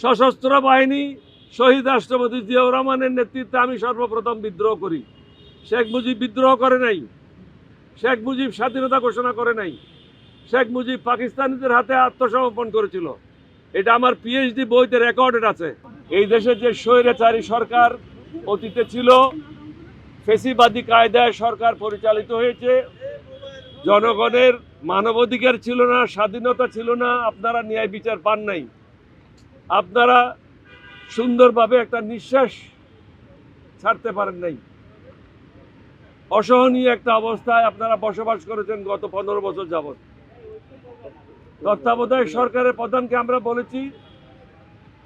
সশস্ত্র বাহিনী শহীদ রাষ্ট্রপতি জিয়াউর রহমানের নেতৃত্বে আমি সর্বপ্রথম বিদ্রোহ করি। শেখ মুজিব বিদ্রোহ করে নাই, শেখ মুজিব স্বাধীনতা ঘোষণা করে নাই, শেখ মুজিব পাকিস্তানিদের হাতে আত্মসমর্পণ করেছিল। এটা আমার পিএইচডি বইতে রেকর্ডেড আছে। এই দেশে যে স্বৈরাচারী সরকার অতীতে ছিল, ফেসিবাদী কায়দায় সরকার পরিচালিত হয়েছে, জনগণের মানবাধিকার ছিল না, স্বাধীনতা ছিল না, আপনারা ন্যায় বিচার পান নাই, আপনারা সুন্দরভাবে একটা নিঃশ্বাস ছাড়তে পারেন নাই। অসহনীয় একটা অবস্থায় আপনারা বসবাস করেছেন গত 15 বছর যাবৎ। তত্ত্বাবধায়ক সরকারের প্রধানকে আমরা বলেছি,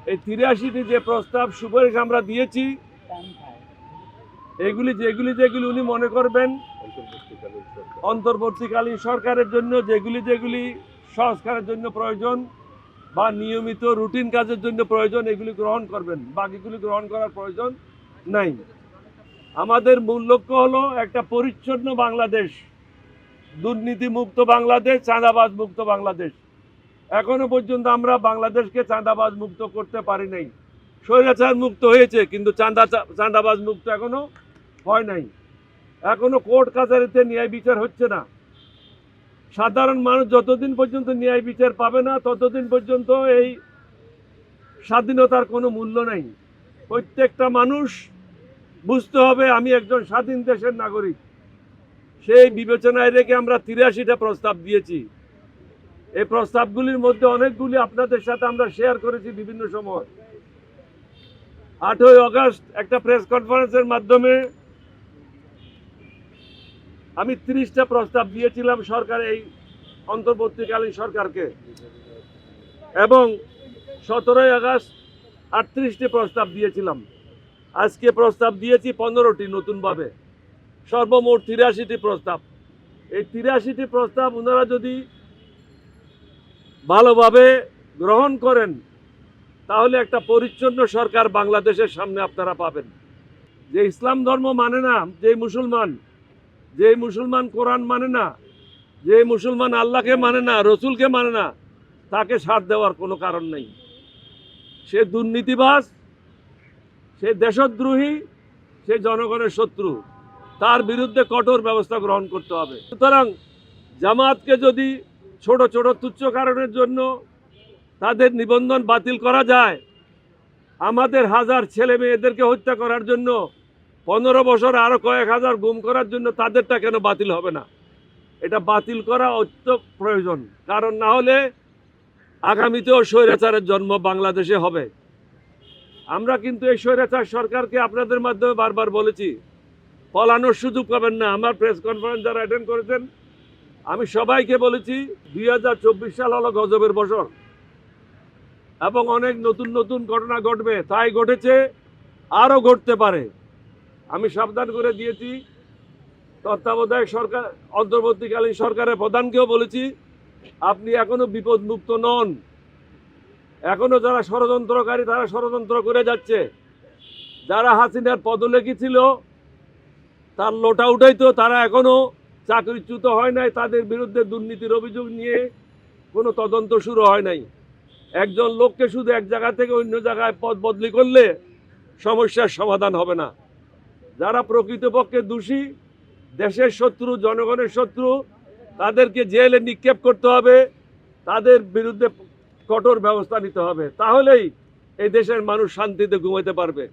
এই 83টি যে প্রস্তাব সুপারিশ আমরা দিয়েছি, এগুলি যেগুলি উনি মনে করবেন অন্তর্বর্তীকালীন সরকারের জন্য যেগুলি সংস্কারের জন্য প্রয়োজন বা নিয়মিত রুটিন কাজের জন্য প্রয়োজন, এগুলি গ্রহণ করবেন, বাকিগুলি গ্রহণ করার প্রয়োজন নাই। আমাদের মূল লক্ষ্য হলো একটা পরিচ্ছন্ন বাংলাদেশ, দুর্নীতিমুক্ত বাংলাদেশ, চাঁদাবাজ মুক্ত বাংলাদেশ। এখনো পর্যন্ত আমরা বাংলাদেশকে চাঁদাবাজ মুক্ত করতে পারি নাই। স্বৈরাচার মুক্ত হয়েছে, কিন্তু চাঁদাবাজ মুক্ত এখনো হয় নাই। এখনো কোর্ট কাছারিতে ন্যায় বিচার হচ্ছে না। সাধারণ মানুষ যতদিন পর্যন্ত ন্যায় বিচার পাবে না, ততদিন পর্যন্ত এই স্বাধীনতার কোনো মূল্য নাই। প্রত্যেকটা মানুষ বুঝতে হবে আমি একজন স্বাধীন দেশের নাগরিক। সেই বিবেচনায় রেখে আমরা 83টা প্রস্তাব দিয়েছি। এই প্রস্তাবগুলির মধ্যে অনেকগুলি আপনাদের সাথে আমরা শেয়ার করেছি বিভিন্ন সময়। 8ই আগস্ট একটা প্রেস কনফারেন্সের মাধ্যমে আমি 30টা প্রস্তাব দিয়েছিলাম সরকার, এই অন্তর্বর্তীকালীন সরকারকে, এবং 17ই আগস্ট 38টি প্রস্তাব দিয়েছিলাম। আজকে প্রস্তাব দিয়েছি 15টি নতুনভাবে, সর্বমোট 83টি প্রস্তাব। এই 83টি প্রস্তাব ওনারা যদি ভালোভাবে গ্রহণ করেন, তাহলে একটা পরিচ্ছন্ন সরকার বাংলাদেশের সামনে আপনারা পাবেন। যে ইসলাম ধর্ম মানে না, যে মুসলমান কোরআন মানে না, যে মুসলমান আল্লাহকে মানে না, রসুলকে মানে না, তাকে সাথ দেওয়ার কোনো কারণ নেই। সে দুর্নীতিবাজ, সে দেশদ্রোহী, সে জনগণের শত্রু, তার বিরুদ্ধে কঠোর ব্যবস্থা গ্রহণ করতে হবে। সুতরাং জামাতকে যদি ছোট ছোট তুচ্ছ কারণের জন্য তাদের নিবন্ধন বাতিল করা যায়, আমাদের হাজার ছেলে মেয়েদেরকে হত্যা করার জন্য, 15 বছর আরো কয়েক হাজার গুম করার জন্য তাদেরটা কেন বাতিল হবে না? এটা বাতিল করা অত্যন্ত প্রয়োজন, কারণ না হলে আগামীতেও স্বৈরাচারের জন্ম বাংলাদেশে হবে। আমরা কিন্তু এই স্বৈরাচার সরকারকে আপনাদের মাধ্যমে বারবার বলেছি, পলানোর সুযোগ পাবেন না। আমার প্রেস কনফারেন্স যারা অ্যাটেন্ড করেছেন, আমি সবাইকে বলেছি 2024 সাল হলো গজবের বছর এবং অনেক নতুন নতুন ঘটনা ঘটবে, তাই ঘটেছে, আরও ঘটতে পারে। আমি সাবধান করে দিয়েছি। তত্ত্বাবধায়ক সরকার, অন্তর্বর্তীকালীন সরকারের প্রধানকেও বলেছি, আপনি এখনো বিপদমুক্ত নন। এখনো যারা ষড়যন্ত্রকারী, তারা ষড়যন্ত্র করে যাচ্ছে। যারা হাসিনার পদলেখী ছিল, তার লোটা উঠাইতো, তারা এখনো চাকরিচ্যুত হয় নাই, তাদের বিরুদ্ধে দুর্নীতির অভিযোগ নিয়ে কোনো তদন্ত শুরু হয় নাই। একজন লোককে শুধু এক জায়গা থেকে অন্য জায়গায় পদ বদলি করলে সমস্যার সমাধান হবে না। যারা প্রকৃতপক্ষে দোষী, দেশের শত্রু, জনগণের শত্রু, তাদেরকে জেলে নিক্ষেপ করতে হবে, তাদের বিরুদ্ধে কঠোর ব্যবস্থা নিতে হবে। তাহলেই এই দেশের মানুষ শান্তিতে ঘুমাতে পারবে।